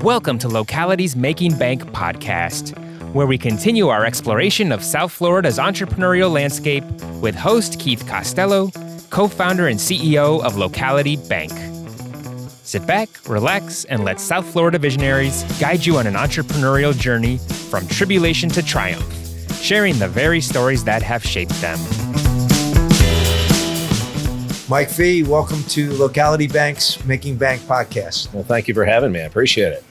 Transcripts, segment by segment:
Welcome to Locality's Making Bank podcast, where we continue our exploration of South Florida's entrepreneurial landscape with host Keith Costello, co-founder and CEO of Locality Bank. Sit back, relax, and let South Florida visionaries guide you on an entrepreneurial journey from tribulation to triumph, sharing the very stories that have shaped them. Mike Fee, welcome to Locality Bank's Making Bank podcast. Well, thank you for having me. I appreciate it.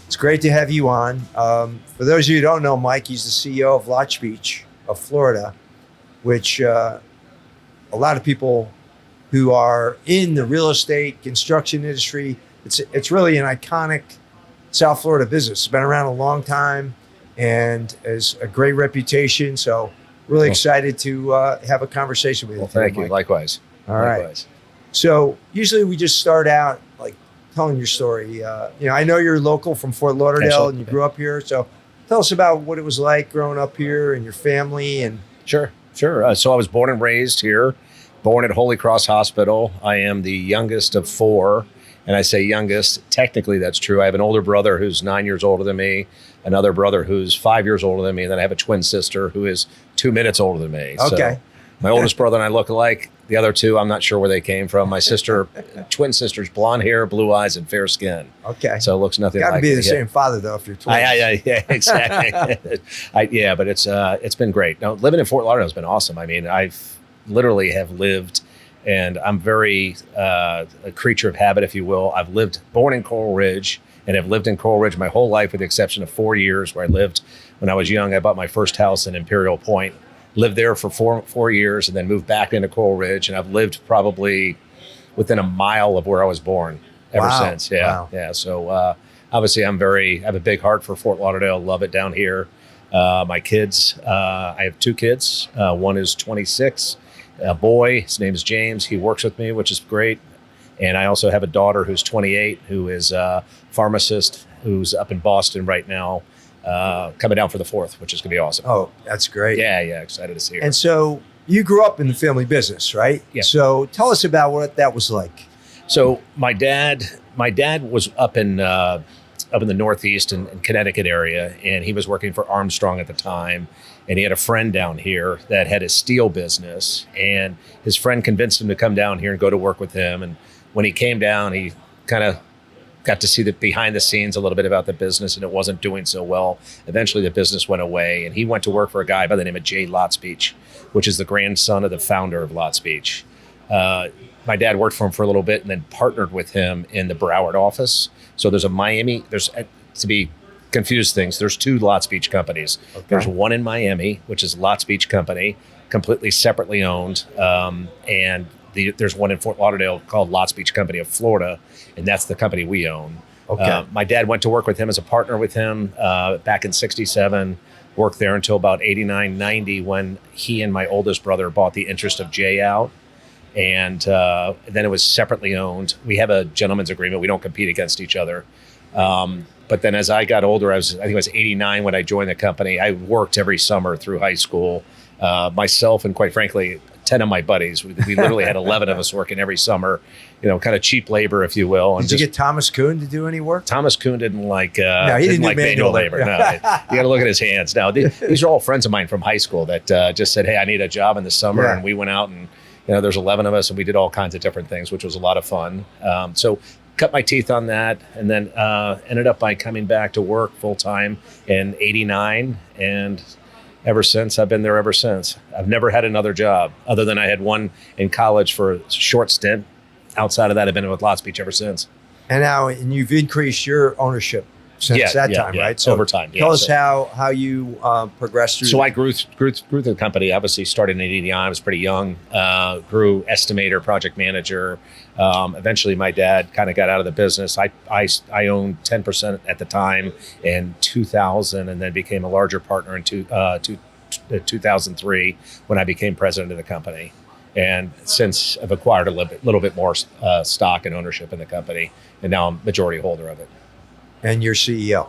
It's great to have you on. For those of you who don't know Mike, he's the CEO of Lotspeich of Florida, which a lot of people who are in the real estate construction industry, it's really an iconic South Florida business. It's been around a long time and has a great reputation. So really excited to have a conversation with you. Well, thank you. Mike. Likewise. All right. So usually we just start out like telling your story. I know you're local from Fort Lauderdale and you grew up here. So tell us about what it was like growing up here and your family. And Sure. So I was born and raised here, born at Holy Cross Hospital. I am the youngest of four. And I say youngest, technically that's true. I have an older brother who's 9 years older than me, another brother who's 5 years older than me, and then I have a twin sister who is 2 minutes older than me. Okay. So my oldest brother and I look alike. The other two, I'm not sure where they came from. My sister, twin sister's blonde hair, blue eyes, and fair skin. Okay. So it looks nothing like Got to be the same father, though, if you're twins. Yeah, exactly. But it's been great. Now, living in Fort Lauderdale has been awesome. I mean, I've literally have lived, and I'm very a creature of habit, if you will. I've born in Coral Ridge, and have lived in Coral Ridge my whole life with the exception of 4 years where I lived when I was young. I bought my first house in Imperial Point. Lived there for four years and then moved back into Coral Ridge. And I've lived probably within a mile of where I was born ever since. Yeah. Wow. Yeah. So obviously I have a big heart for Fort Lauderdale. Love it down here. My kids, I have two kids. One is 26, a boy. His name is James. He works with me, which is great. And I also have a daughter who's 28, who is a pharmacist who's up in Boston right now. Coming down for the 4th, which is going to be awesome. Oh, that's great. Yeah, excited to see her. And so you grew up in the family business, right? Yeah. So tell us about what that was like. So my dad was up in the Northeast in Connecticut area, and he was working for Armstrong at the time. And he had a friend down here that had a steel business, and his friend convinced him to come down here and go to work with him. And when he came down, he kind of got to see the behind the scenes a little bit about the business, and it wasn't doing so well. Eventually the business went away, and he went to work for a guy by the name of Jay Lotspeich, which is the grandson of the founder of Lotspeich. My dad worked for him for a little bit and then partnered with him in the Broward office. So there's to be confused things, there's two Lotspeich companies. Okay. There's one in Miami, which is Lotspeich Company, completely separately owned, and there's one in Fort Lauderdale called Lotspeich Company of Florida, and that's the company we own. Okay. My dad went to work with him as a partner with him back in 67, worked there until about 89, 90 when he and my oldest brother bought the interest of Jay out. And then it was separately owned. We have a gentleman's agreement. We don't compete against each other. But then as I got older, I think I was 89 when I joined the company. I worked every summer through high school. Myself and quite frankly, 10 of my buddies. We literally had 11 of us working every summer, kind of cheap labor, if you will. And Did you get Thomas Kuhn to do any work? Thomas Kuhn didn't like no, he didn't like manual labor. No, you got to look at his hands. Now, these are all friends of mine from high school that just said, hey, I need a job in the summer. Yeah. And we went out and, there's 11 of us and we did all kinds of different things, which was a lot of fun. So cut my teeth on that and then ended up by coming back to work full time in 89. And ever since, I've been there ever since. I've never had another job other than I had one in college for a short stint. Outside of that, I've been with Lotspeich ever since. And you've increased your ownership since that time, right? So over time. Tell us how you progressed through. So I grew the company. Obviously, started in 89. I was pretty young. Grew estimator, project manager. Eventually, my dad kind of got out of the business. I owned 10% at the time in 2000, and then became a larger partner in 2003 when I became president of the company. And since I've acquired a little bit more stock and ownership in the company, and now I'm majority holder of it. And you're CEO.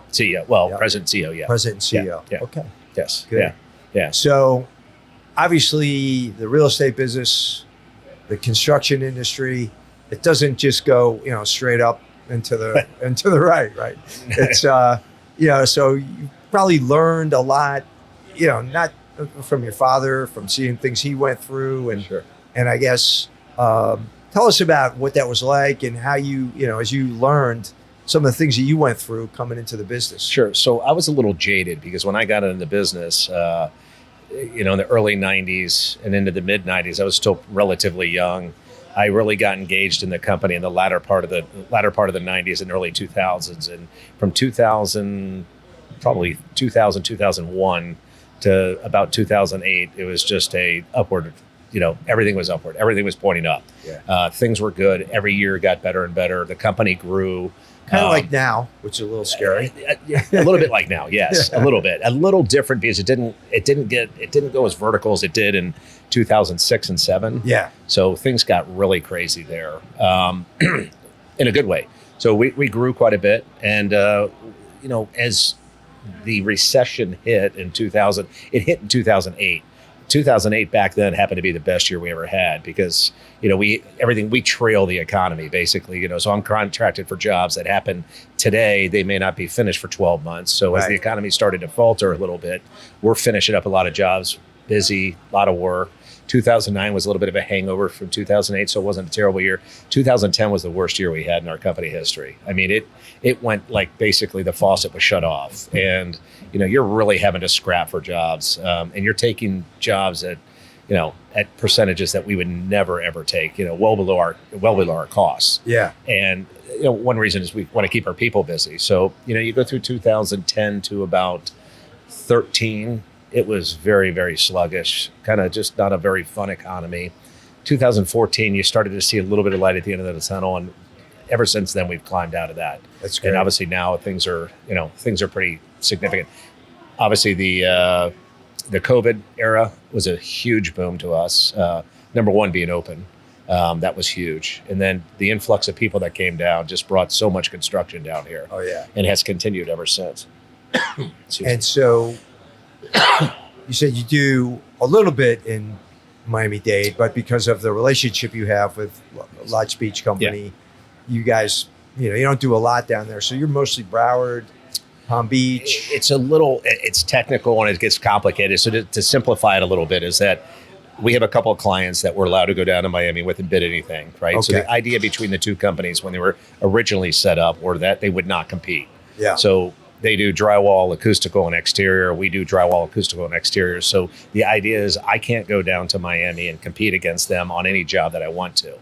President CEO, yeah. President CEO. Yeah. Okay. Yes. Good. Yeah. So obviously the real estate business, the construction industry, it doesn't just go, straight up and to the right. It's so you probably learned a lot, not from your father, from seeing things he went through, and Sure. and I guess tell us about what that was like and how you as you learned some of the things that you went through coming into the business. Sure. So I was a little jaded because when I got into the business, in the early 90s and into the mid 90s, I was still relatively young. I really got engaged in the company in the latter part of the 90s and early 2000s. And from 2001 to about 2008, it was just a upward, everything was upward. Everything was pointing up. Yeah. Things were good. Every year got better and better. The company grew. Kind of like now, which is a little scary. A little bit like now, yes, a little bit, a little different because it didn't go as vertical as it did in 2006 and 7. Yeah. So things got really crazy there, in a good way. So we grew quite a bit, and as the recession hit in 2000, it hit in 2008. 2008 back then happened to be the best year we ever had because we trail the economy basically, so I'm contracted for jobs that happen today. They may not be finished for 12 months. So as the economy started to falter a little bit, we're finishing up a lot of jobs, busy, a lot of work. 2009 was a little bit of a hangover from 2008, so it wasn't a terrible year. 2010 was the worst year we had in our company history. I mean, it went like basically the faucet was shut off, and you're really having to scrap for jobs, and you're taking jobs at percentages that we would never ever take, well below our costs. Yeah. And one reason is we want to keep our people busy. So you go through 2010 to about 13. It was very, very sluggish, kind of just not a very fun economy. 2014, you started to see a little bit of light at the end of the tunnel, and ever since then, we've climbed out of that. That's great. And obviously now things are pretty significant. Obviously, the COVID era was a huge boom to us. Number one, being open, that was huge, and then the influx of people that came down just brought so much construction down here. Oh yeah, and has continued ever since. And so. You said you do a little bit in Miami-Dade, but because of the relationship you have with Lotspeich Company, you guys, you don't do a lot down there. So you're mostly Broward, Palm Beach. It's technical and it gets complicated. So to simplify it a little bit is that we have a couple of clients that were allowed to go down to Miami with and bid anything, right? Okay. So the idea between the two companies when they were originally set up were that they would not compete. Yeah. So they do drywall, acoustical, and exterior. We do drywall, acoustical, and exterior. So the idea is I can't go down to Miami and compete against them on any job that I want to,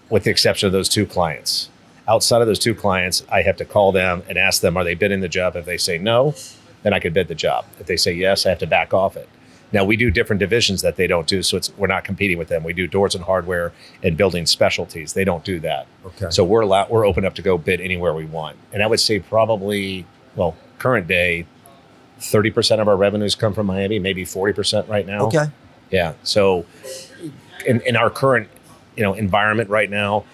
with the exception of those two clients. Outside of those two clients, I have to call them and ask them, are they bidding the job? If they say no, then I could bid the job. If they say yes, I have to back off it. Now, we do different divisions that they don't do, so we're not competing with them. We do doors and hardware and building specialties. They don't do that. Okay. So we're open up to go bid anywhere we want. And I would say probably, current day, 30% of our revenues come from Miami, maybe 40% right now. Okay. Yeah. So in our current, environment right now,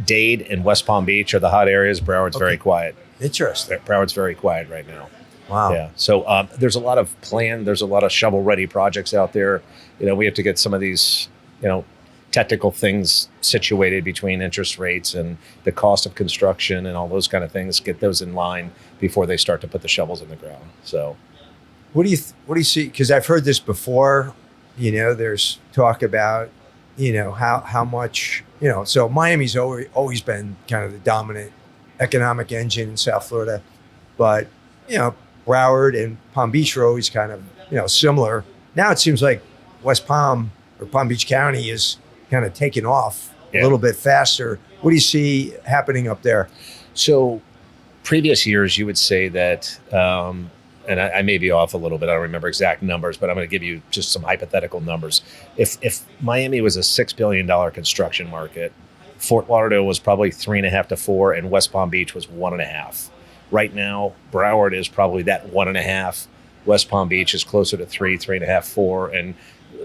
Dade and West Palm Beach are the hot areas. Broward's very quiet. Interesting. Broward's very quiet right now. Wow. Yeah. So there's a lot of there's a lot of shovel-ready projects out there. We have to get some of these, technical things situated between interest rates and the cost of construction and all those kind of things, get those in line before they start to put the shovels in the ground. So what do you see? Because I've heard this before, there's talk about, how much, so Miami's always been kind of the dominant economic engine in South Florida, but, Broward and Palm Beach are always kind of, similar. Now it seems like West Palm or Palm Beach County is kind of taking off a little bit faster. What do you see happening up there? So previous years, you would say that, and I may be off a little bit, I don't remember exact numbers, but I'm going to give you just some hypothetical numbers. If Miami was a $6 billion construction market, Fort Lauderdale was probably 3.5 to 4, and West Palm Beach was 1.5. Right now, Broward is probably that 1.5. West Palm Beach is closer to 3.5, 4, and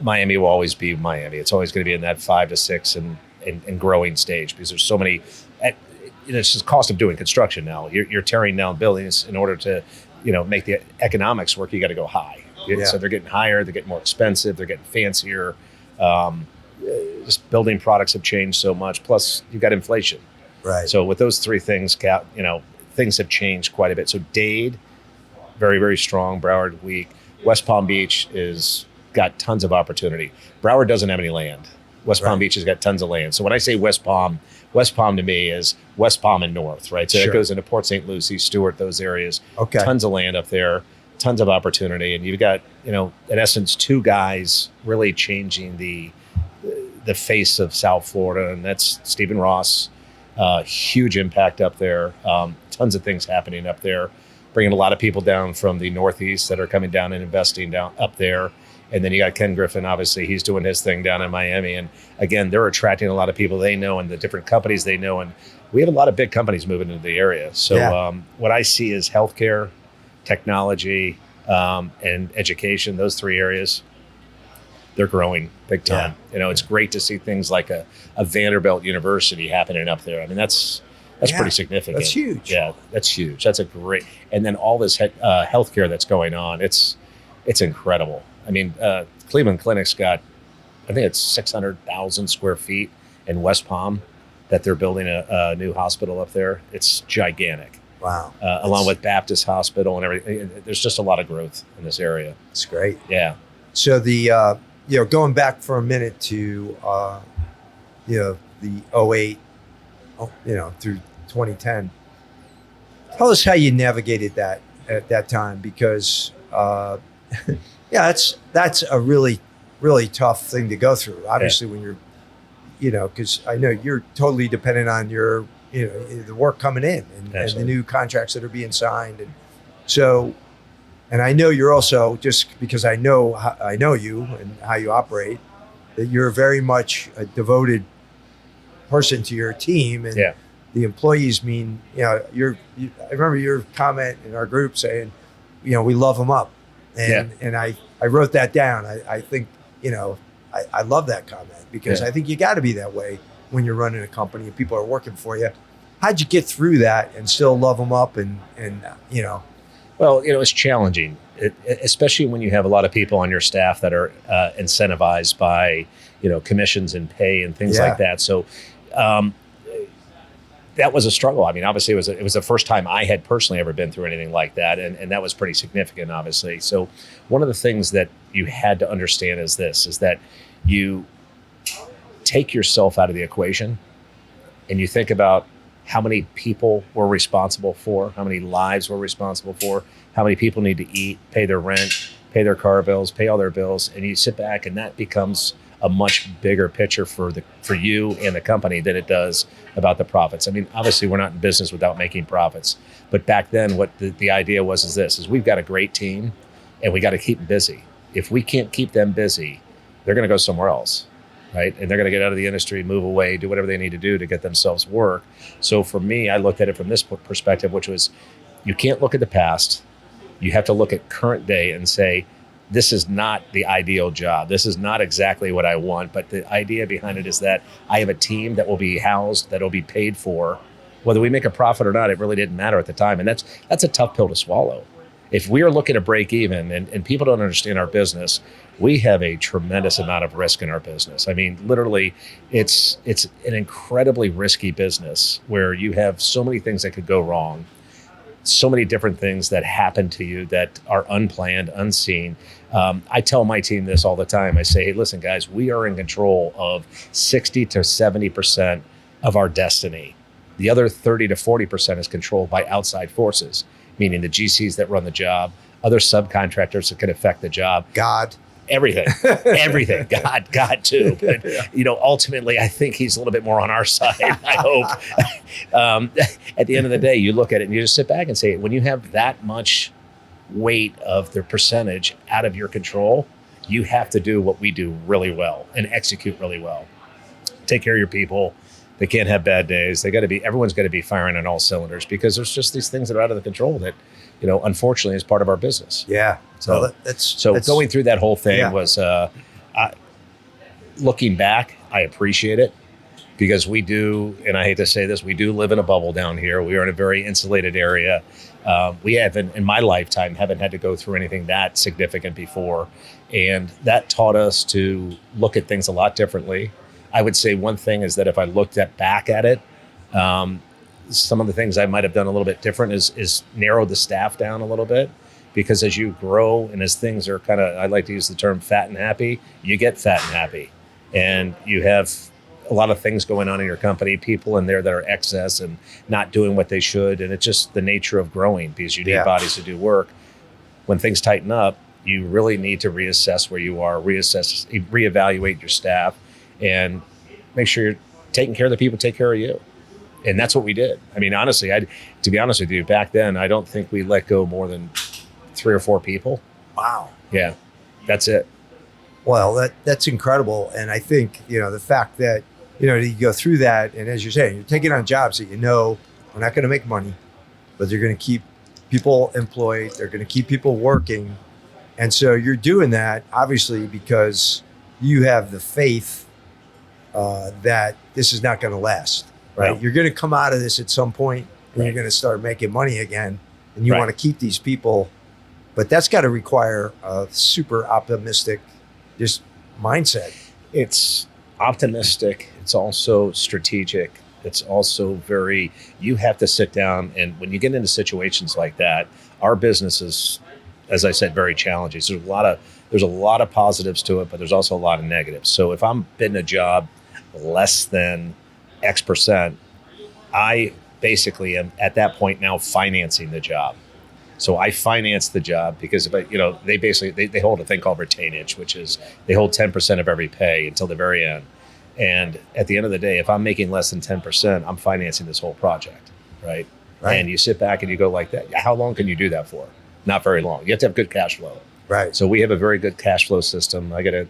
Miami will always be Miami. It's always going to be in that 5 to 6 and growing stage because there's so many. It's just cost of doing construction now. You're tearing down buildings in order to, make the economics work. You got to go high. So they're getting higher. They're getting more expensive. They're getting fancier. Just building products have changed so much. Plus, you've got inflation. Right. So with those three things, things have changed quite a bit. So Dade, very, very strong. Broward, weak. West Palm Beach is got tons of opportunity. Broward doesn't have any land. West Palm Beach has got tons of land. So when I say West Palm to me is West Palm and North, right? So it goes into Port St. Lucie, Stewart, those areas. Okay. Tons of land up there, tons of opportunity. And you've got, in essence, two guys really changing the face of South Florida. And that's Stephen Ross, huge impact up there. Tons of things happening up there, bringing a lot of people down from the Northeast that are coming down and investing down up there. And then you got Ken Griffin, obviously, he's doing his thing down in Miami. And again, they're attracting a lot of people they know and the different companies they know. And we have a lot of big companies moving into the area. So what I see is healthcare, technology, and education, those three areas, they're growing big time. Yeah. It's great to see things like a Vanderbilt University happening up there. I mean, that's pretty significant. That's huge. Yeah, that's huge. That's a great, and then all this healthcare that's going on, it's incredible. I mean, Cleveland Clinic's got, I think it's 600,000 square feet in West Palm that they're building a new hospital up there. It's gigantic. Wow. Along with Baptist Hospital and everything. There's just a lot of growth in this area. It's great. Yeah. So the, going back for a minute to, the 08, through 2010, tell us how you navigated that at that time, because, that's a really, really tough thing to go through. Obviously, when you're, because I know you're totally dependent on your, the work coming in and the new contracts that are being signed. And so, and I know you're also, just because I know you and how you operate, that you're very much a devoted person to your team. And the employees mean, I remember your comment in our group saying, we love them up. And I wrote that down. I think, I love that comment, because I think you got to be that way when you're running a company and people are working for you. How'd you get through that and still love them up and Well, it's challenging, especially when you have a lot of people on your staff that are incentivized by, commissions and pay and things like that. So that was a struggle. I mean, obviously it was the first time I had personally ever been through anything like that. And that was pretty significant, obviously. So one of the things that you had to understand is that you take yourself out of the equation and you think about how many people we're responsible for, how many lives we're responsible for, how many people need to eat, pay their rent, pay their car bills, pay all their bills. And you sit back and that becomes a much bigger picture for you and the company than it does about the profits. I mean, obviously we're not in business without making profits, but back then what the idea is we've got a great team and we got to keep them busy. If we can't keep them busy, they're going to go somewhere else, right? And they're going to get out of the industry, move away, do whatever they need to do to get themselves work. So for me, I looked at it from this perspective, which was you can't look at the past. You have to look at current day and say, this is not the ideal job. This is not exactly what I want. But the idea behind it is that I have a team that will be housed, that will be paid for. Whether we make a profit or not, it really didn't matter at the time. And that's a tough pill to swallow. If we are looking to break even and people don't understand our business, we have a tremendous amount of risk in our business. I mean, literally, it's an incredibly risky business where you have so many things that could go wrong. So many different things that happen to you that are unplanned, unseen. I tell my team this all the time. I say, hey, listen, guys, we are in control of 60 to 70% of our destiny. The other 30 to 40% is controlled by outside forces, meaning the GCs that run the job, other subcontractors that can affect the job. God. Everything. God too. But, ultimately, I think he's a little bit more on our side, I hope. At the end of the day, you look at it and you just sit back and say, when you have that much weight of the percentage out of your control, you have to do what we do really well and execute really well. Take care of your people. They can't have bad days. Everyone's got to be firing on all cylinders, because there's just these things that are out of the control that, unfortunately is part of our business. Yeah. So that's going through that whole thing was, looking back, I appreciate it, because we do, and I hate to say this, we do live in a bubble down here. We are in a very insulated area. We haven't, in my lifetime, haven't had to go through anything that significant before. And that taught us to look at things a lot differently. I would say one thing is that if I looked back at it, Some of the things I might have done a little bit different is narrow the staff down a little bit, because as you grow and as things are kind of, I like to use the term fat and happy, you get fat and happy, and you have a lot of things going on in your company, people in there that are excess and not doing what they should. And it's just the nature of growing, because you need bodies to do work. When things tighten up, you really need to reassess where you are, reevaluate your staff, and make sure you're taking care of the people, take care of you. And that's what we did. I mean, honestly, to be honest with you, back then, I don't think we let go more than 3 or 4 people. Wow. Yeah, that's it. Well, that's incredible. And I think, the fact that, you go through that, and as you're saying, you're taking on jobs that we're not going to make money, but they're going to keep people employed. They're going to keep people working. And so you're doing that, obviously, because you have the faith that this is not going to last. Right. No. You're going to come out of this at some point, and you're going to start making money again, and you want to keep these people, but that's got to require a super optimistic just mindset. It's optimistic. It's also strategic. It's also you have to sit down, and when you get into situations like that, our business is, as I said, very challenging. There's a lot of positives to it, but there's also a lot of negatives. So if I'm bidding a job less than X percent, I basically am at that point now financing the job. So I finance the job because they basically they hold a thing called retainage, which is they hold 10% of every pay until the very end. And at the end of the day, if I'm making less than 10%, I'm financing this whole project, right? And you sit back and you go like that. How long can you do that for? Not very long. You have to have good cash flow. Right. So we have a very good cash flow system. I get a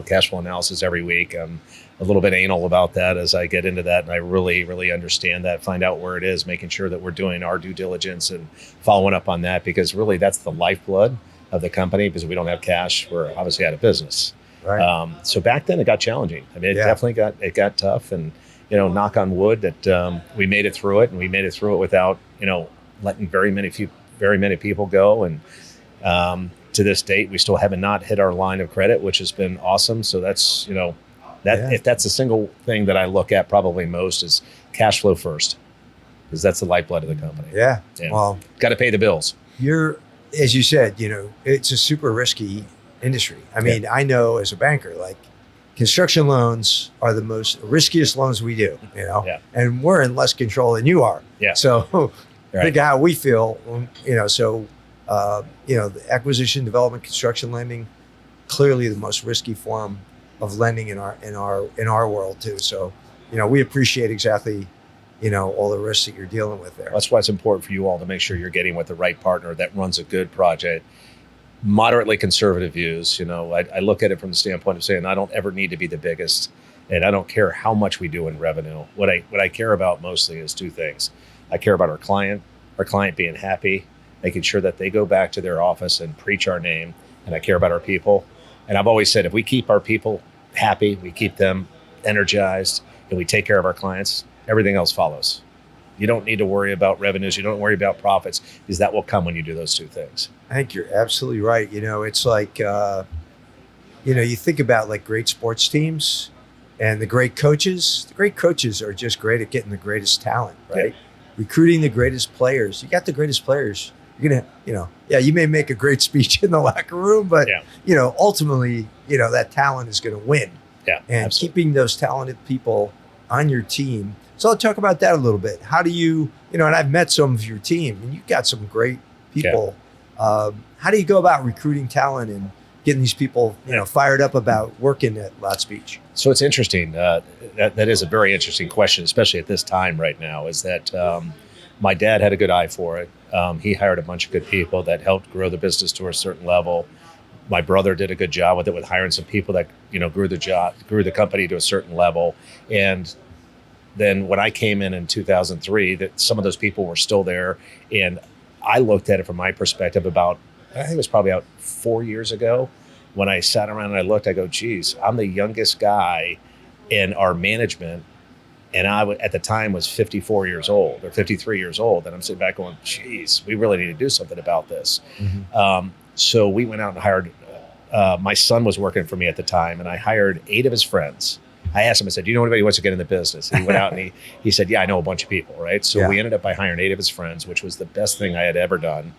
cash flow analysis every week. I'm a little bit anal about that as I get into that, and I really, really understand that, find out where it is, making sure that we're doing our due diligence and following up on that, because really that's the lifeblood of the company. Because if we don't have cash, we're obviously out of business. Right. So back then it got challenging. I mean, it definitely got tough, and knock on wood that we made it through it, and we made it through it without letting very many people go. And to this date, we still haven't not hit our line of credit, which has been awesome. So that's if that's the single thing that I look at probably most is cash flow first, because that's the lifeblood of the company. Yeah. Well, got to pay the bills. As you said, it's a super risky industry. I mean, I know as a banker, like construction loans are the most riskiest loans we do, and we're in less control than you are. Yeah. So think of how we feel, the acquisition, development, construction lending, clearly the most risky form of lending in our world too. So, we appreciate exactly, all the risks that you're dealing with there. That's why it's important for you all to make sure you're getting with the right partner that runs a good project, moderately conservative views. I look at it from the standpoint of saying I don't ever need to be the biggest, and I don't care how much we do in revenue. What I care about mostly is 2 things. I care about our client being happy, making sure that they go back to their office and preach our name, and I care about our people. And I've always said, if we keep our people happy, we keep them energized, and we take care of our clients, everything else follows. You don't need to worry about revenues. You don't worry about profits, because that will come when you do those 2 things. I think you're absolutely right. It's like, you think about like great sports teams and the great coaches. The great coaches are just great at getting the greatest talent, right? Yeah. Recruiting the greatest players. You got the greatest players. You're going to, you may make a great speech in the locker room, but, ultimately, that talent is going to win. Yeah, and absolutely. Keeping those talented people on your team. So I'll talk about that a little bit. How do you, and I've met some of your team, and you've got some great people. Yeah. How do you go about recruiting talent and getting these people, fired up about working at Lotspeich? So it's interesting. That is a very interesting question, especially at this time right now, is that my dad had a good eye for it. He hired a bunch of good people that helped grow the business to a certain level. My brother did a good job with it, with hiring some people that, grew the company to a certain level. And then when I came in 2003, that some of those people were still there. And I looked at it from my perspective I think it was probably about 4 years ago, when I sat around and I looked, I go, geez, I'm the youngest guy in our management. And I at the time was 54 years old or 53 years old. And I'm sitting back going, geez, we really need to do something about this. Mm-hmm. So we went out and hired, my son was working for me at the time, and I hired 8 of his friends. I asked him, I said, do you know anybody who wants to get in the business? And he went out and he said, yeah, I know a bunch of people, right? So we ended up by hiring 8 of his friends, which was the best thing I had ever done.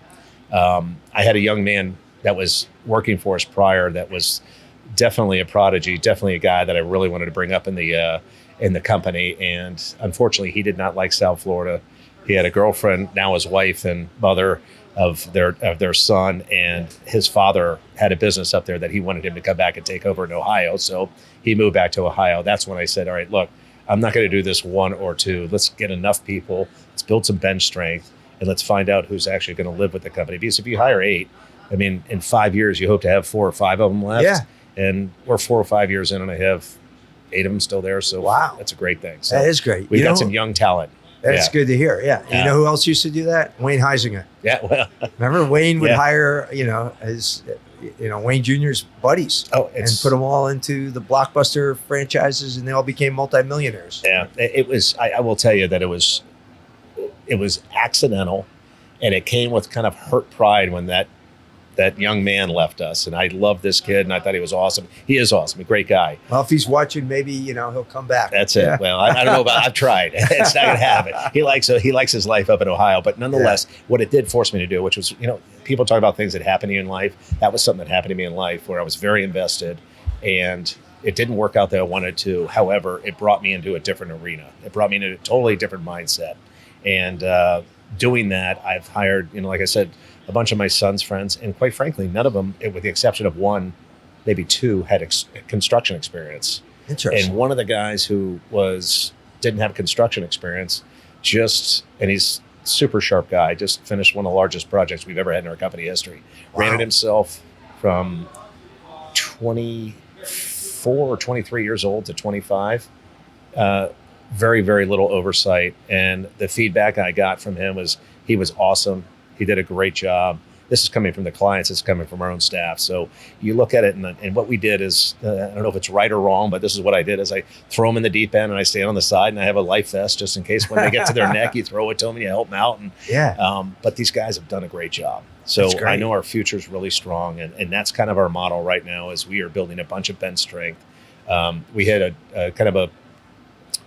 I had a young man that was working for us prior that was definitely a prodigy, definitely a guy that I really wanted to bring up in the company. And unfortunately, he did not like South Florida. He had a girlfriend, now his wife and mother of their son, and his father had a business up there that he wanted him to come back and take over in Ohio. So he moved back to Ohio. That's when I said, all right, look, I'm not going to do this 1 or 2. Let's get enough people. Let's build some bench strength, and let's find out who's actually going to live with the company. Because if you hire 8, I mean, in 5 years, you hope to have 4 or 5 of them left. Yeah. And we're 4 or 5 years in, and I have 8 of them still there. So wow, that's a great thing. So that is great. We've got some young talent. That's good to hear. Yeah. You know who else used to do that? Wayne Heisinger. Yeah. Well, remember Wayne would hire, his, Wayne Jr.'s buddies and put them all into the blockbuster franchises, and they all became multimillionaires. Yeah. It was, I will tell you that it was accidental, and it came with kind of hurt pride when that young man left us. And I loved this kid, and I thought he was awesome. He is awesome, a great guy. Well, if he's watching, maybe, he'll come back. That's it. Yeah. Well, I don't know about, I've tried. It's not going to happen. He likes his life up in Ohio, but nonetheless, what it did force me to do, which was, people talk about things that happen to you in life. That was something that happened to me in life where I was very invested, and it didn't work out that I wanted to. However, it brought me into a different arena. It brought me into a totally different mindset. And doing that, I've hired, like I said, a bunch of my son's friends, and quite frankly, none of them, with the exception of 1, maybe 2, had construction experience. Interesting. And one of the guys who didn't have construction experience, and he's a super sharp guy, just finished one of the largest projects we've ever had in our company history. Wow. Ran it himself from 24 or 23 years old to 25. Very, very little oversight. And the feedback I got from him was he was awesome. He did a great job. This is coming from the clients. It's coming from our own staff. So you look at it, and what we did is, I don't know if it's right or wrong, but this is what I did, is I throw them in the deep end, and I stand on the side, and I have a life vest just in case when they get to their neck, you throw it to them, and you help them out. And, but these guys have done a great job. So I know our future is really strong, and that's kind of our model right now, is we are building a bunch of bench strength. We had a kind of a,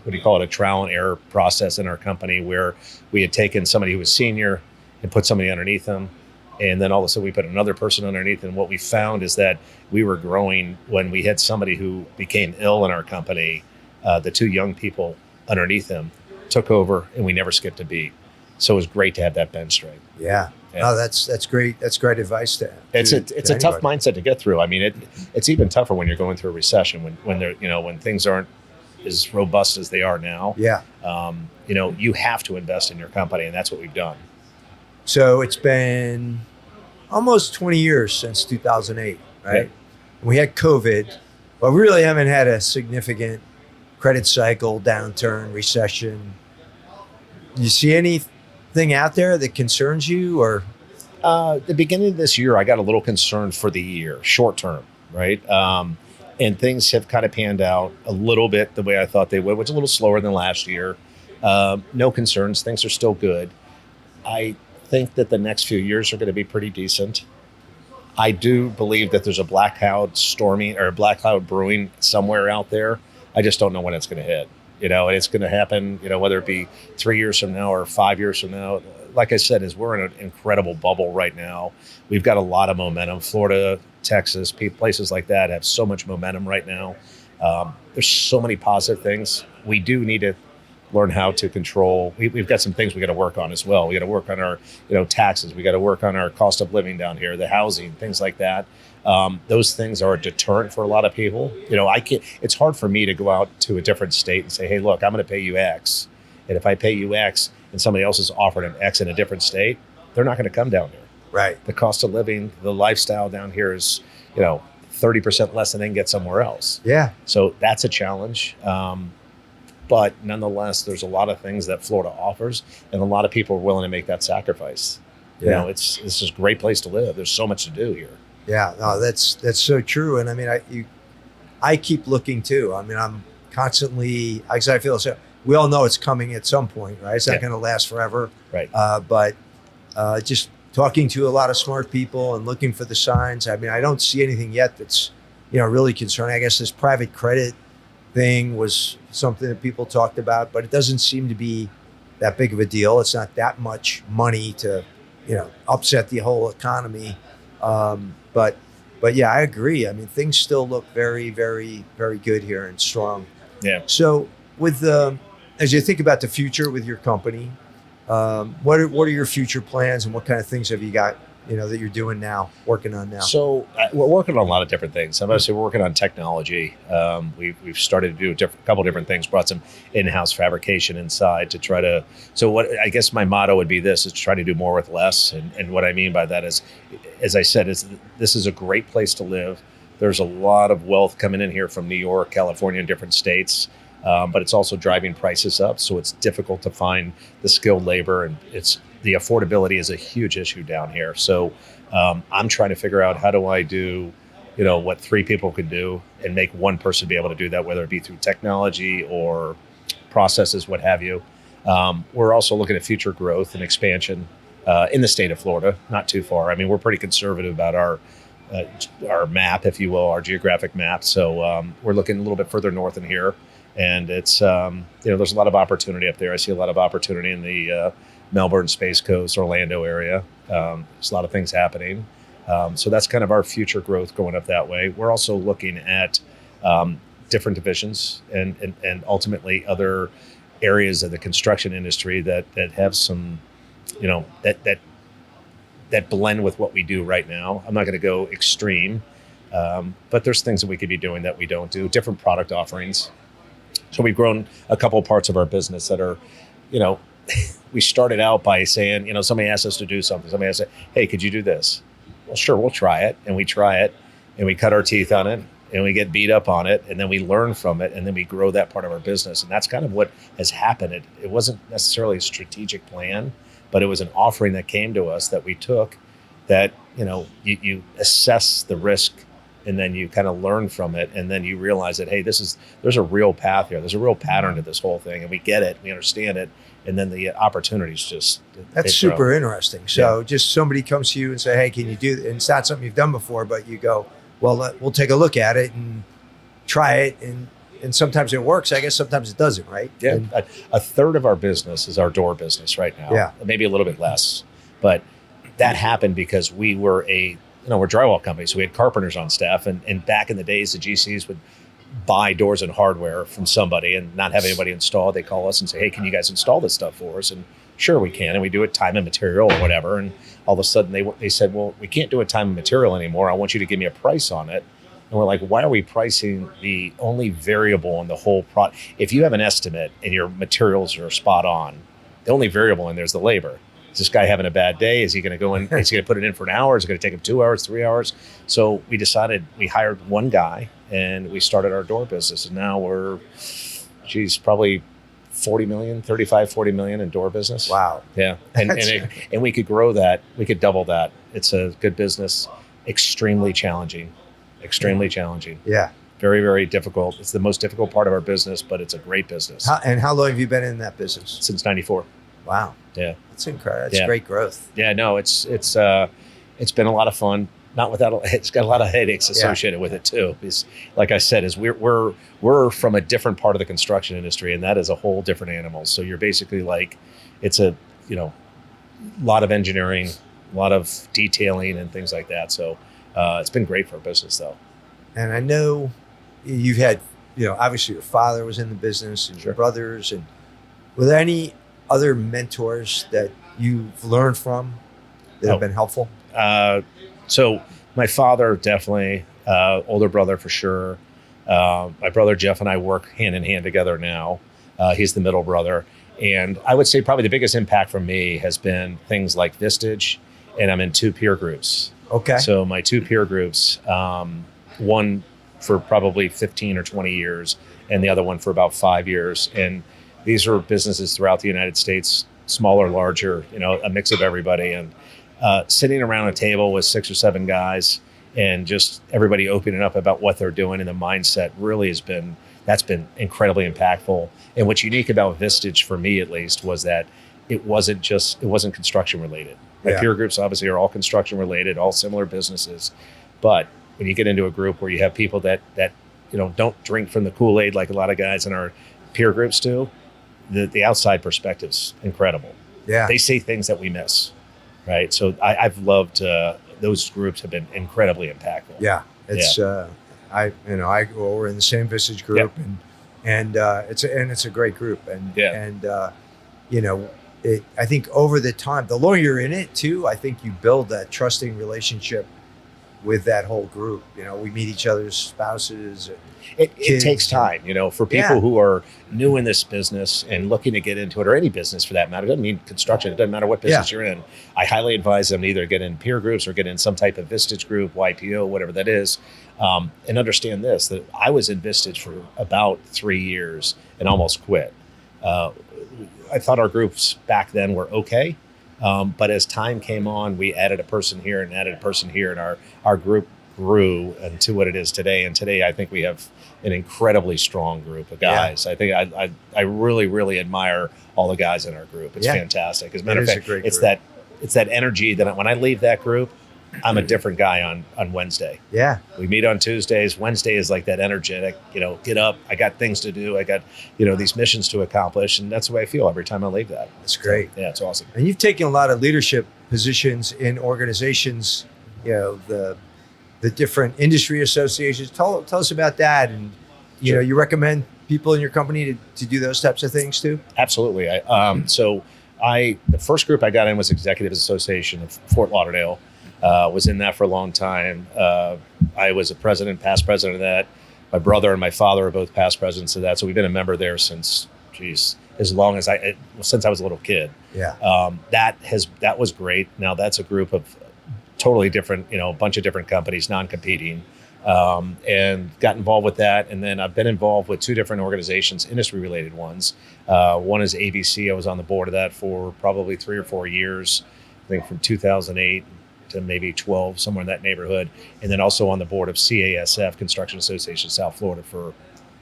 a trial and error process in our company where we had taken somebody who was senior and put somebody underneath them. And then all of a sudden we put another person underneath. And what we found is that we were growing when we had somebody who became ill in our company. The 2 young people underneath him took over, and we never skipped a beat. So it was great to have that bench strength. Yeah. Oh, that's great. That's great advice to It's a tough mindset to get through. I mean, it's even tougher when you're going through a recession, when things aren't as robust as they are now. Yeah. You have to invest in your company, and that's what we've done. So it's been almost 20 years since 2008, right? Yeah. We had COVID, but we really haven't had a significant credit cycle, downturn, recession. You see anything out there that concerns you, or? The beginning of this year, I got a little concerned for the year, short term, right? And things have kind of panned out a little bit the way I thought they would, which is a little slower than last year. No concerns. Things are still good. I think that the next few years are going to be pretty decent. I do believe that there's a black cloud brewing somewhere out there. I just don't know when it's going to hit, and it's going to happen, whether it be 3 years from now or 5 years from now. Like I said, we're in an incredible bubble right now. We've got a lot of momentum. Florida, Texas, places like that have so much momentum right now. There's so many positive things. We do need to learn how to control. We've got some things we got to work on as well. We got to work on our, taxes. We got to work on our cost of living down here, the housing, things like that. Those things are a deterrent for a lot of people. It's hard for me to go out to a different state and say, hey, look, I'm going to pay you X. And if I pay you X and somebody else is offered an X in a different state, they're not going to come down here. Right. The cost of living, the lifestyle down here is, 30% less than they can get somewhere else. Yeah. So that's a challenge. But nonetheless, there's a lot of things that Florida offers, and a lot of people are willing to make that sacrifice. Yeah. It's just a great place to live. There's so much to do here. Yeah, no, that's so true. And I mean, I keep looking too. I mean, I'm constantly, I feel so. We all know it's coming at some point, right? It's not going to last forever. Right. But just talking to a lot of smart people and looking for the signs. I mean, I don't see anything yet that's, really concerning. I guess this private credit thing was something that people talked about, but it doesn't seem to be that big of a deal. It's not that much money to, upset the whole economy. But yeah, I agree. I mean, things still look very, very, very good here and strong. Yeah. So as you think about the future with your company, what are your future plans, and what kind of things have you got, that you're doing now, working on now? So we're working on a lot of different things. Obviously, we're working on technology. We've started to do a couple different things, brought some in-house fabrication inside to try to, so what I guess my motto would be this, is to try to do more with less. And what I mean by that is, as I said, is this is a great place to live. There's a lot of wealth coming in here from New York, California, and different states. But it's also driving prices up. So it's difficult to find the skilled labor, and the affordability is a huge issue down here. So I'm trying to figure out, how do I do, what 3 people could do and make one person be able to do that, whether it be through technology or processes, what have you. We're also looking at future growth and expansion in the state of Florida, not too far. I mean, we're pretty conservative about our map, if you will, our geographic map. So we're looking a little bit further north in here. And it's, there's a lot of opportunity up there. I see a lot of opportunity in the Melbourne, Space Coast, Orlando area. There's a lot of things happening. So that's kind of our future growth going up that way. We're also looking at different divisions and ultimately other areas of the construction industry that have some, that blend with what we do right now. I'm not going to go extreme, but there's things that we could be doing that we don't do, different product offerings. So we've grown a couple of parts of our business that are, we started out by saying, somebody asked us to do something. Somebody asked, hey, could you do this? Well, sure, we'll try it. And we try it, and we cut our teeth on it, and we get beat up on it, and then we learn from it, and then we grow that part of our business. And that's kind of what has happened. It wasn't necessarily a strategic plan, but it was an offering that came to us that we took, that, you assess the risk, and then you kind of learn from it, and then you realize that, hey, there's a real path here. There's a real pattern to this whole thing, and we get it, we understand it, and then the opportunities that's super interesting. So just somebody comes to you and say, hey, can you do this? And it's not something you've done before, but you go, well, we'll take a look at it and try it, and sometimes it works. I guess sometimes it doesn't, right? Yeah, and a third of our business is our door business right now. Yeah, maybe a little bit less, but that happened because we were we're a drywall company, so we had carpenters on staff. And back in the days, the GCs would buy doors and hardware from somebody and not have anybody install. They call us and say, hey, can you guys install this stuff for us? And sure, we can. And we do it time and material or whatever. And all of a sudden they said, well, we can't do it time and material anymore. I want you to give me a price on it. And we're like, why are we pricing the only variable in the whole product? If you have an estimate and your materials are spot on, the only variable in there is the labor. Is this guy having a bad day? Is he going to go in? Is he going to put it in for an hour? Is it going to take him 2 hours, 3 hours? So we decided, we hired one guy and we started our door business. And now we're, probably 40 million, 35, 40 million in door business. Wow. Yeah. And we could grow that. We could double that. It's a good business. Extremely challenging. Yeah. Very, very difficult. It's the most difficult part of our business, but it's a great business. How long have you been in that business? Since 94. Wow. Yeah. That's incredible. That's great growth. Yeah, no, it's been a lot of fun. It's got a lot of headaches associated with it too. Because, like I said, we're from a different part of the construction industry, and that is a whole different animal. So you're basically like, it's a lot of engineering, a lot of detailing and things like that. So it's been great for our business though. And I know you've had, obviously your father was in the business and your brothers, and were there any other mentors that you've learned from that have been helpful? So my father, definitely, older brother for sure. My brother Jeff and I work hand in hand together now. He's the middle brother. And I would say probably the biggest impact for me has been things like Vistage, and I'm in 2 peer groups. Okay. So my 2 peer groups, one for probably 15 or 20 years, and the other one for about 5 years. And these are businesses throughout the United States, smaller, larger, a mix of everybody. And sitting around a table with 6 or 7 guys and just everybody opening up about what they're doing, and the mindset really that's been incredibly impactful. And what's unique about Vistage, for me at least, was that it wasn't construction related. My peer groups obviously are all construction related, all similar businesses. But when you get into a group where you have people that don't drink from the Kool-Aid like a lot of guys in our peer groups do. The outside perspective's incredible. Yeah. They see things that we miss, right? So I've loved those groups have been incredibly impactful. Yeah, it's we're in the same Visage group, and it's a great group, and I think over the time, the longer you're in it too, I think you build that trusting relationship with that whole group. We meet each other's spouses. It takes time, for people who are new in this business and looking to get into it, or any business for that matter. It doesn't mean construction. It doesn't matter what business you're in. I highly advise them to either get in peer groups or get in some type of Vistage group, YPO, whatever that is, and understand this, that I was in Vistage for about 3 years and almost quit. I thought our groups back then were okay. But as time came on, we added a person here and added a person here, and our group grew into what it is today. And today, I think we have an incredibly strong group of guys. Yeah. I think I really, really admire all the guys in our group. It's fantastic. As a matter of fact, it's that energy that when I leave that group, I'm a different guy on Wednesday. Yeah. We meet on Tuesdays. Wednesday is like that energetic, get up. I got things to do. I got, these missions to accomplish. And that's the way I feel every time I leave that. That's great. So, yeah, it's awesome. And you've taken a lot of leadership positions in organizations, the different industry associations. Tell us about that. And, you recommend people in your company to do those types of things too? Absolutely. The first group I got in was Executives Association of Fort Lauderdale. Was in that for a long time. I was a past president of that. My brother and my father are both past presidents of that. So we've been a member there since as long as since I was a little kid. Yeah. That was great. Now that's a group of totally different, a bunch of different companies, non-competing, and got involved with that. And then I've been involved with 2 different organizations, industry-related ones. One is ABC. I was on the board of that for probably 3 or 4 years, I think from 2008 to maybe 12, somewhere in that neighborhood. And then also on the board of CASF, Construction Association of South Florida, for,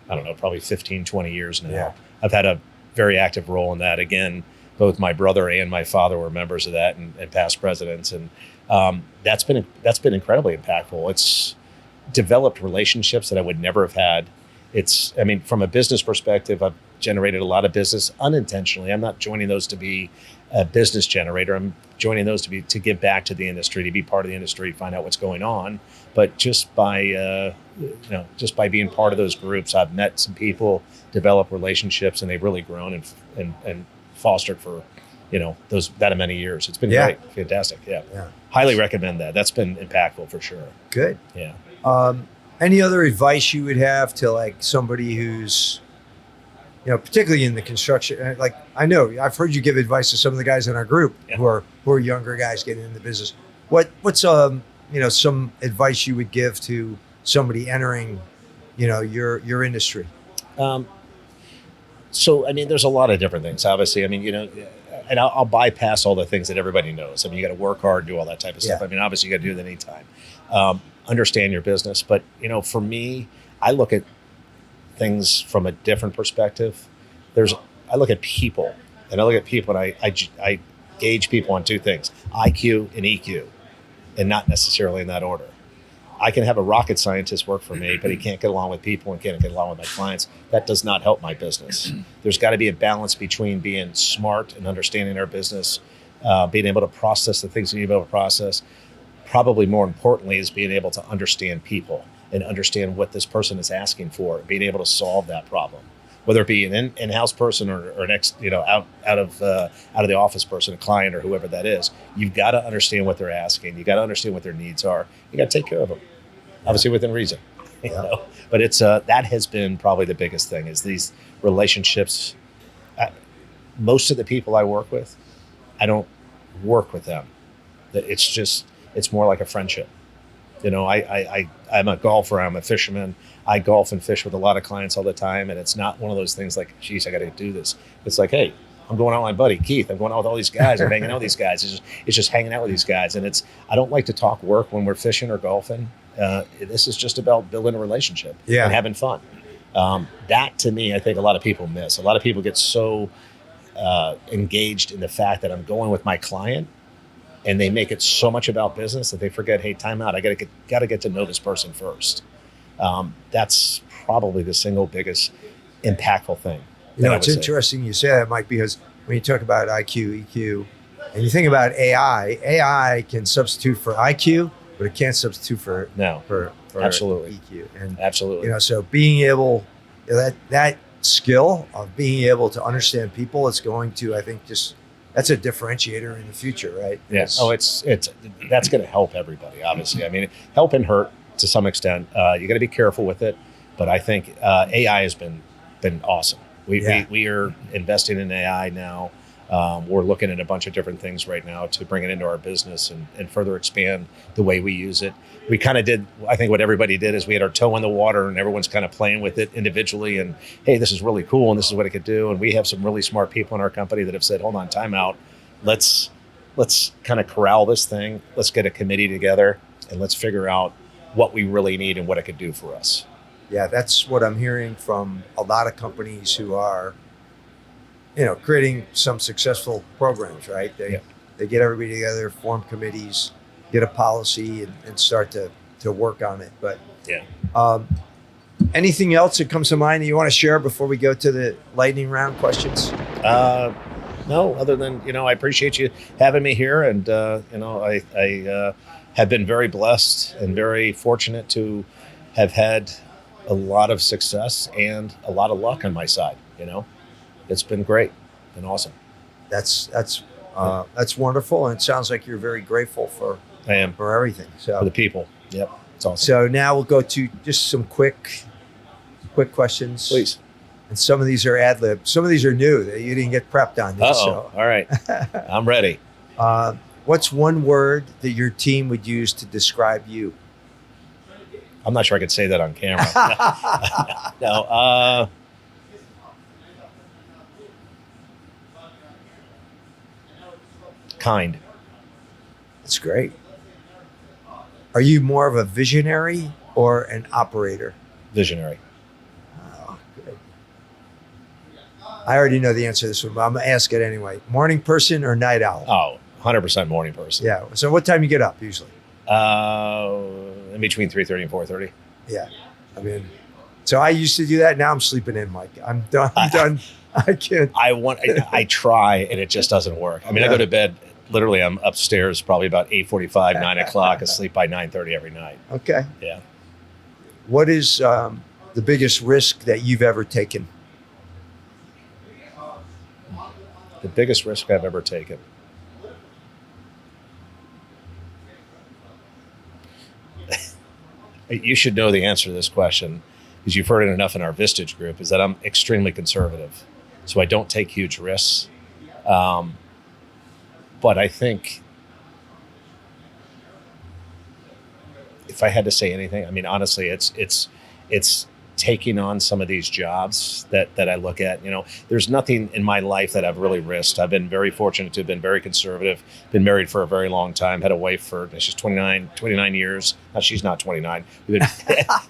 I don't know, probably 15, 20 years now. Yeah. I've had a very active role in that. Again, both my brother and my father were members of that and past presidents. And that's been incredibly impactful. It's developed relationships that I would never have had. From a business perspective, I've generated a lot of business unintentionally. I'm not joining those to be a business generator. I'm joining those to give back to the industry, to be part of the industry, find out what's going on. But just by being part of those groups, I've met some people, developed relationships, and they've really grown and fostered for that many years. It's been great, fantastic. Yeah, highly recommend that. That's been impactful for sure. Good. Yeah. Any other advice you would have to somebody who's particularly in the construction, I know I've heard you give advice to some of the guys in our group who are younger guys getting into the business. What's some advice you would give to somebody entering, your industry? There's a lot of different things, obviously. And I'll bypass all the things that everybody knows. You got to work hard, do all that type of stuff. Obviously you got to do that anytime. Understand your business. But, for me, I look at things from a different perspective. I look at people, and I gauge people on 2 things, IQ and EQ, and not necessarily in that order. I can have a rocket scientist work for me, but he can't get along with people and can't get along with my clients. That does not help my business. There's got to be a balance between being smart and understanding our business, being able to process the things you need to be able to process. Probably more importantly is being able to understand people and understand what this person is asking for, being able to solve that problem, whether it be an in-house person or an out of the office person, a client or whoever that is. You've got to understand what they're asking. You got to understand what their needs are. You got to take care of them, obviously within reason. But it's that has been probably the biggest thing, is these relationships. Most of the people I work with, I don't work with them. It's more like a friendship. I'm a golfer, I'm a fisherman. I golf and fish with a lot of clients all the time. And it's not one of those things like, geez, I got to do this. It's like, hey, I'm going out with my buddy, Keith. I'm going out with all these guys. I'm hanging out with these guys. It's just hanging out with these guys. And I don't like to talk work when we're fishing or golfing. This is just about building a relationship and having fun. That to me, I think a lot of people miss. A lot of people get so engaged in the fact that I'm going with my client, and they make it so much about business that they forget, hey, time out. I got to get to know this person first. That's probably the single biggest impactful thing. You know, it's interesting you say that, Mike, because when you talk about IQ, EQ, and you think about AI can substitute for IQ, but it can't substitute for absolutely EQ. And absolutely, you know, so being able that skill of being able to understand people is going to, I think, that's a differentiator in the future, right? Yes. Oh, it's that's going to help everybody. Obviously, I mean, help and hurt to some extent. You got to be careful with it, but I think AI has been awesome. We are investing in AI now. We're looking at a bunch of different things right now to bring it into our business and further expand the way we use it. We kind of did, I think what everybody did is we had our toe in the water and everyone's kind of playing with it individually and, hey, this is really cool and this is what it could do. And we have some really smart people in our company that have said, hold on, time out. Let's kind of corral this thing. Let's get a committee together and let's figure out what we really need and what it could do for us. Yeah, that's what I'm hearing from a lot of companies who are, you know, creating some successful programs, right? They get everybody together, form committees, get a policy, and start to work on it. But anything else that comes to mind that you want to share before we go to the lightning round questions? No, other than, you know, I appreciate you having me here, and you know, I have been very blessed and very fortunate to have had a lot of success and a lot of luck on my side. You know, it's been great and awesome. That's wonderful, and it sounds like you're very grateful for everything. So for the people. Yep, it's awesome. So now we'll go to just some quick questions, please. And some of these are ad lib. Some of these are new that you didn't get prepped on. So. All right, I'm ready. What's one word that your team would use to describe you? I'm not sure I could say that on camera. No. Kind. That's great. Are you more of a visionary or an operator? Visionary. Oh, good. I already know the answer to this one, but I'm going to ask it anyway. Morning person or night owl? Oh, 100% morning person. Yeah. So what time you get up usually? In between 3:30 and 4:30. Yeah. I mean, so I used to do that. Now I'm sleeping in, Mike. I'm done. I can't. I try and it just doesn't work. I mean, I go to bed, literally I'm upstairs probably about 8:45, 9 o'clock, asleep by 9:30 every night. Okay. Yeah. What is the biggest risk that you've ever taken? The biggest risk I've ever taken. You should know the answer to this question because you've heard it enough in our Vistage group, is that I'm extremely conservative. So I don't take huge risks. But I think if I had to say anything, I mean, honestly, it's taking on some of these jobs that I look at. You know, there's nothing in my life that I've really risked. I've been very fortunate to have been very conservative, been married for a very long time, had a wife for, she's 29 years. No, she's not 29. We've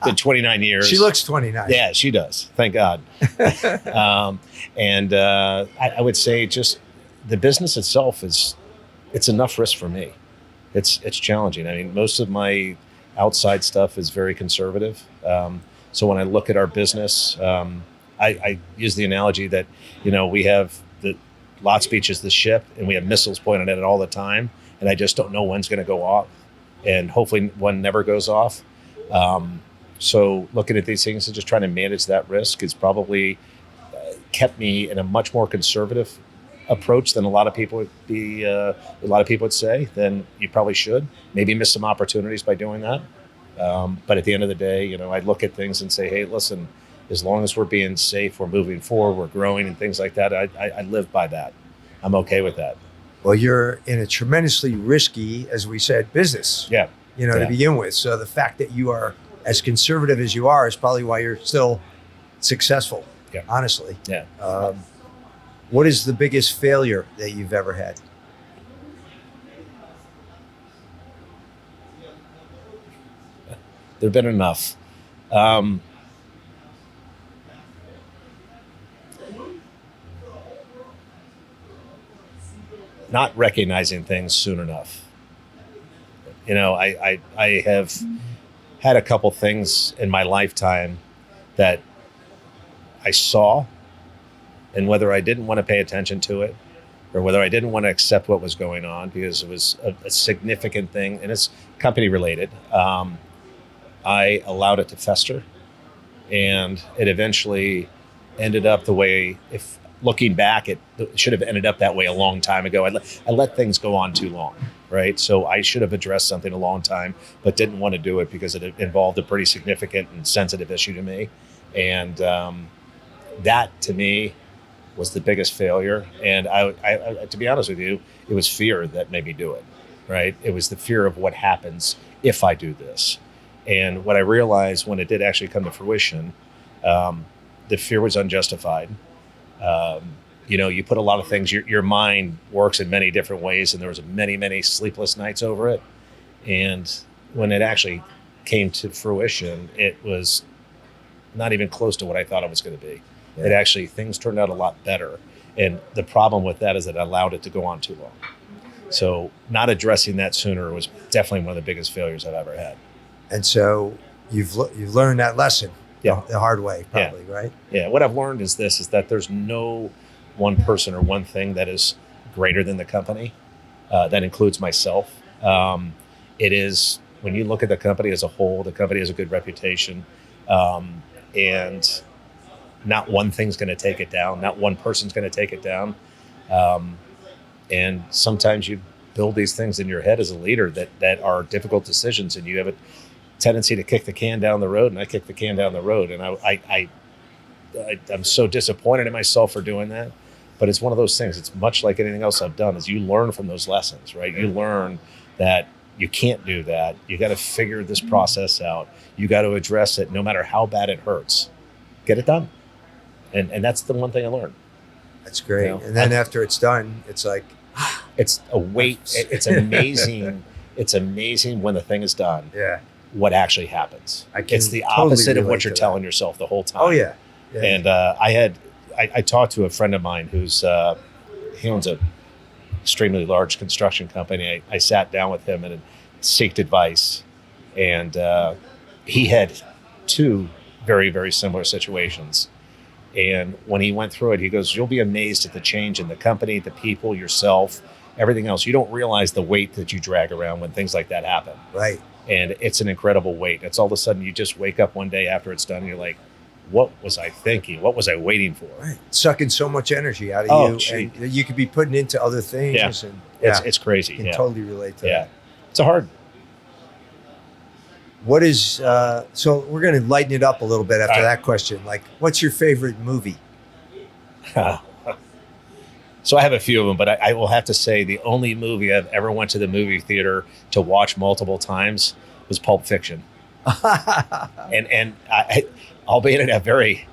been 29 years. She looks 29. Yeah, she does. Thank God. I would say just the business itself it's enough risk for me. It's challenging. I mean, most of my outside stuff is very conservative. So when I look at our business, I use the analogy that, you know, we have the Lotspeich is the ship and we have missiles pointed at it all the time. And I just don't know when's going to go off. And hopefully one never goes off. So looking at these things and just trying to manage that risk has probably kept me in a much more conservative approach than a lot of people would say. Then you probably should maybe miss some opportunities by doing that. But at the end of the day, you know, I look at things and say, hey, listen, as long as we're being safe, we're moving forward, we're growing and things like that, I live by that. I'm okay with that. Well, you're in a tremendously risky, as we said, business. Yeah. You know, to begin with. So the fact that you are as conservative as you are is probably why you're still successful. Yeah. Honestly. Yeah. What is the biggest failure that you've ever had? There've been enough. Not recognizing things soon enough. You know, I have had a couple things in my lifetime that I saw, and whether I didn't want to pay attention to it or whether I didn't want to accept what was going on because it was a significant thing and it's company related, I allowed it to fester, and it eventually ended up the way, if looking back, it should have ended up that way a long time ago. I let things go on too long, right? So I should have addressed something a long time, but didn't want to do it because it involved a pretty significant and sensitive issue to me. And that, to me, was the biggest failure. And I, to be honest with you, it was fear that made me do it, right? It was the fear of what happens if I do this. And what I realized when it did actually come to fruition, the fear was unjustified. You put a lot of things, your mind works in many different ways, and there was many sleepless nights over it. And when it actually came to fruition, it was not even close to what I thought it was going to be. Yeah. It actually, things turned out a lot better. And the problem with that is that I allowed it to go on too long. So not addressing that sooner was definitely one of the biggest failures I've ever had. And so you've learned that lesson the hard way, probably, right? Yeah. What I've learned is that there's no one person or one thing that is greater than the company. That includes myself. It is, when you look at the company as a whole, the company has a good reputation. And not one thing's going to take it down. Not one person's going to take it down. And sometimes you build these things in your head as a leader that are difficult decisions, and you have a tendency to kick the can down the road. And I kick the can down the road, and I'm so disappointed in myself for doing that. But it's one of those things. It's much like anything else I've done. Is you learn from those lessons, right? You learn that you can't do that. You got to figure this process out. You got to address it, no matter how bad it hurts. Get it done. And that's the one thing I learned. That's great. And then after it's done, it's like, it's a weight. It's amazing. It's amazing when the thing is done. Yeah. What actually happens. It's the opposite of what you're telling yourself the whole time. Oh yeah. And I talked to a friend of mine who's he owns a extremely large construction company. I sat down with him and sought advice, and he had two very, very similar situations. And when he went through it, he goes, "You'll be amazed at the change in the company, the people, yourself, everything else. You don't realize the weight that you drag around when things like that happen." Right. And it's an incredible weight. It's all of a sudden you just wake up one day after it's done and you're like, what was I thinking? What was I waiting for? Right. Sucking so much energy out of you. Gee. And you could be putting into other things. Yeah. And it's crazy. I can totally relate to that. Yeah. It's hard. What is, so we're going to lighten it up a little bit after that question. Like, what's your favorite movie? So I have a few of them, but I will have to say the only movie I've ever went to the movie theater to watch multiple times was Pulp Fiction. and albeit in a very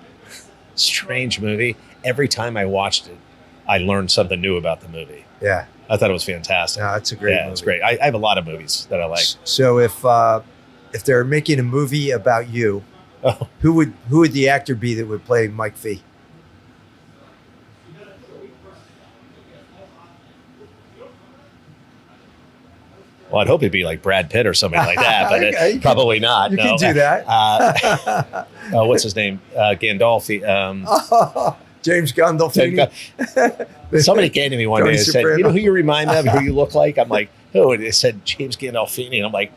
strange movie, every time I watched it, I learned something new about the movie. Yeah. I thought it was fantastic. No, it's a great movie. Yeah, it's great. I have a lot of movies that I like. So if they're making a movie about you, who would the actor be that would play Mike V? Well, I'd hope it'd be like Brad Pitt or something like that, but probably not. You can do that. What's his name? Gandolfi. James Gandolfini. Somebody came to me one day and said, "You know who you remind me of, who you look like?" I'm like, "Who?" And they said, "James Gandolfini." And I'm like,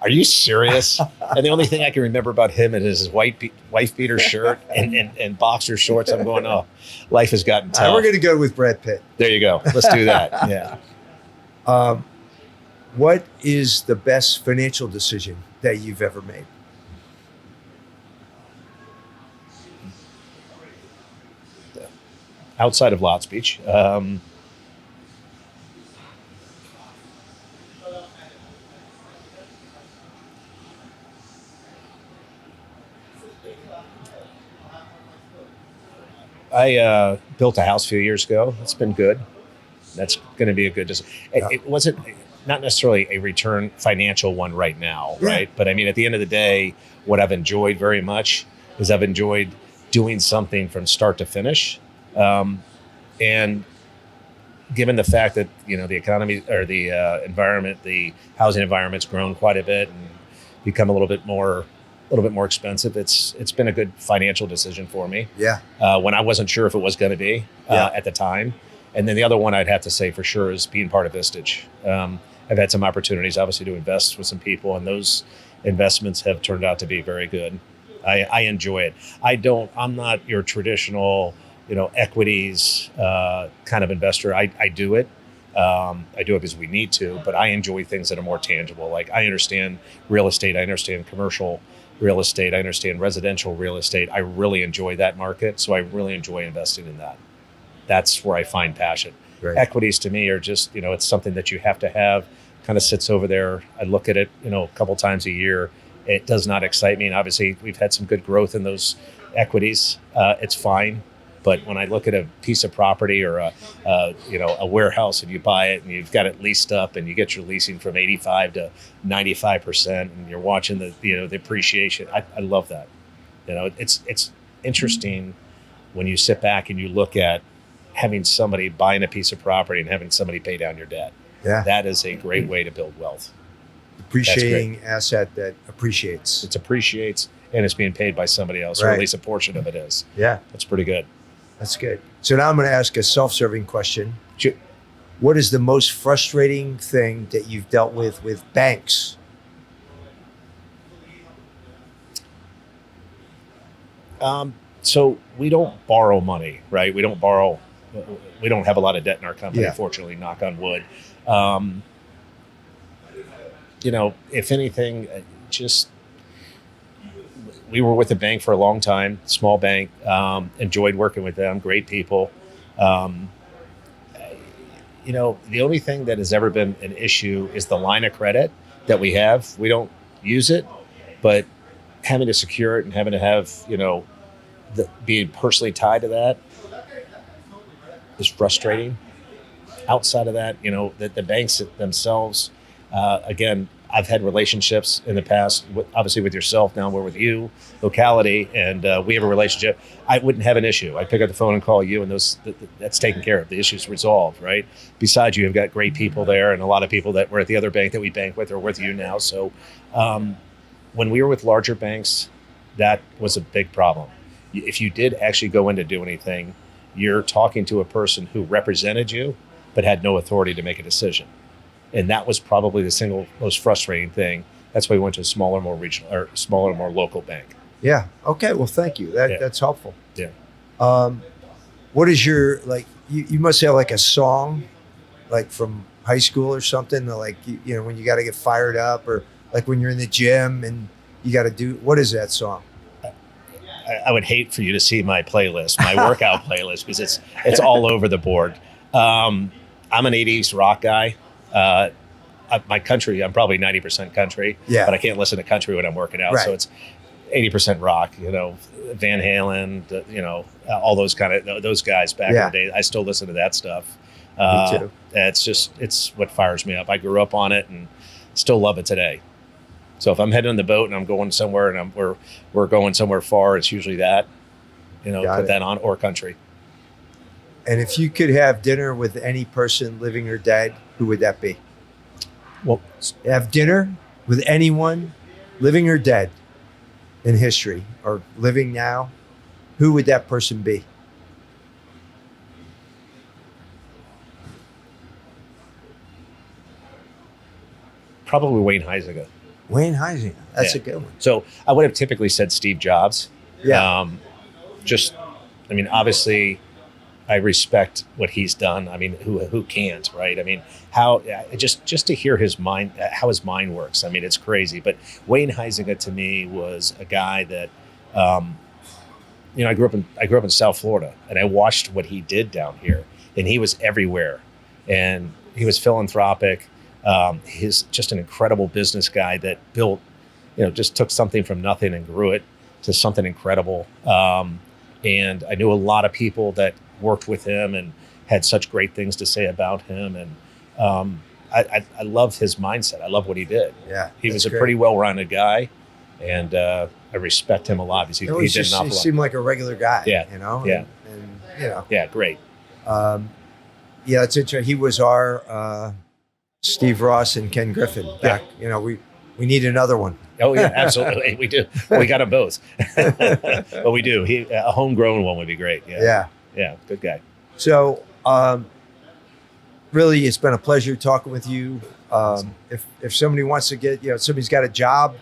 "Are you serious?" And the only thing I can remember about him is his wife beater shirt and boxer shorts. I'm going, oh, life has gotten tough. We're going to go with Brad Pitt. There you go. Let's do that. Yeah. What is the best financial decision that you've ever made? Outside of Lotspeich, I built a house a few years ago. It's been good. That's going to be a good decision. It wasn't not necessarily a return financial one right now, right? But I mean, at the end of the day, what I've enjoyed very much is I've enjoyed doing something from start to finish. And given the fact that, the economy or the environment, the housing environment's grown quite a bit, and become a little bit more expensive. It's been a good financial decision for me. Yeah. When I wasn't sure if it was going to be at the time. And then the other one I'd have to say for sure is being part of Vistage. I've had some opportunities, obviously, to invest with some people, and those investments have turned out to be very good. I enjoy it. I'm not your traditional, equities kind of investor. I do it. I do it because we need to, but I enjoy things that are more tangible. Like I understand real estate. I understand commercial real estate. I understand residential real estate. I really enjoy that market. So I really enjoy investing in that. That's where I find passion. Right. Equities to me are just, it's something that you have to have, kind of sits over there. I look at it, a couple times a year. It does not excite me. And obviously we've had some good growth in those equities. It's fine. But when I look at a piece of property or a warehouse and you buy it and you've got it leased up and you get your leasing from 85 to 95% and you're watching the appreciation, I love that. It's interesting when you sit back and you look at having somebody buying a piece of property and having somebody pay down your debt. Yeah. That is a great way to build wealth. Appreciating asset that appreciates. It appreciates and it's being paid by somebody else, or Right. at least a portion of it is. Yeah. That's pretty good. That's good. So now I'm going to ask a self-serving question. Sure. What is the most frustrating thing that you've dealt with banks? So we don't borrow money, right? We don't have a lot of debt in our company, Yeah. fortunately, knock on wood. If anything, we were with the bank for a long time, small bank, enjoyed working with them, great people. The only thing that has ever been an issue is the line of credit that we have. We don't use it, but having to secure it and having to have, being personally tied to that is frustrating. Outside of that, the banks themselves, again, I've had relationships in the past, obviously with yourself. Now we're with you, locality, and we have a relationship. I wouldn't have an issue. I'd pick up the phone and call you, and that's taken care of. The issue's resolved, right? Besides, you've got great people there, and a lot of people that were at the other bank that we bank with are with you now. So when we were with larger banks, that was a big problem. If you did actually go in to do anything, you're talking to a person who represented you, but had no authority to make a decision. And that was probably the single most frustrating thing. That's why we went to a smaller, more regional, or smaller, more local bank. Yeah. Okay. Well, thank you. That's helpful. Yeah. What is your, you must have a song, from high school or something, when you got to get fired up, or when you're in the gym and you got to do, what is that song? I would hate for you to see my playlist, my workout playlist, because it's all over the board. I'm an 80s rock guy. My country, I'm probably 90% country, Yeah. but I can't listen to country when I'm working out. Right. So it's 80% rock, Van Halen, all those those guys back in the day. I still listen to that stuff. Me too. It's what fires me up. I grew up on it and still love it today. So if I'm heading on the boat and I'm going somewhere and we're going somewhere far, it's usually that, put that on, or country. And if you could have dinner with any person, living or dead, who would that be? Well, Have dinner with anyone, living or dead, in history or living now, who would that person be? probably Wayne Huizinga. Wayne Huizinga. That's Yeah. a good one. So I would have typically said Steve Jobs. Yeah. Obviously, I respect what he's done. I mean, who can't, right? I mean, how just to hear his mind, how his mind works. I mean, it's crazy. But Wayne Huizinga to me was a guy that, I grew up in South Florida, and I watched what he did down here, and he was everywhere, and he was philanthropic. He's just an incredible business guy that built, just took something from nothing and grew it to something incredible. And I knew a lot of people that worked with him and had such great things to say about him. And I love his mindset. I love what he did. Yeah. He was a great. pretty well-rounded guy, and I respect him a lot because he did an He awful lot. seemed like a regular guy. Yeah. Yeah. And Yeah, great. it's interesting. He was our Steve Ross and Ken Griffin back. We We need another one. Oh yeah, absolutely. We do. We got them both. But we do. A homegrown one would be great. Yeah. Good guy. So, really, it's been a pleasure talking with you. If somebody wants to get, somebody's got a job,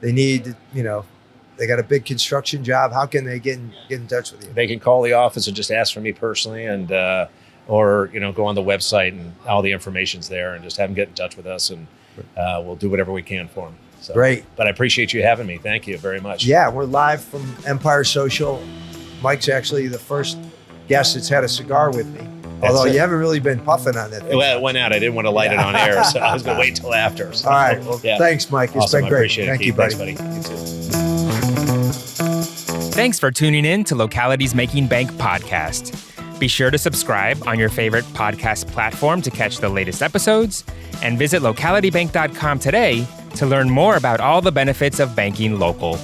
they need, they got a big construction job. How can they get in touch with you? They can call the office and just ask for me personally, and or go on the website and all the information's there, and just have them get in touch with us, and we'll do whatever we can for them. So, great. But I appreciate you having me. Thank you very much. Yeah, we're live from Empire Social. Mike's actually the first guest that's had a cigar with me. Although you haven't really been puffing on it. Well, it went out. I didn't want to light it on air, so I was going to wait till after. So. All right. Well, thanks, Mike. It's been great. I appreciate it. Thank you, buddy. Thanks, buddy. You too. Thanks for tuning in to Localities Making Bank podcast. Be sure to subscribe on your favorite podcast platform to catch the latest episodes, and visit localitybank.com today to learn more about all the benefits of banking local.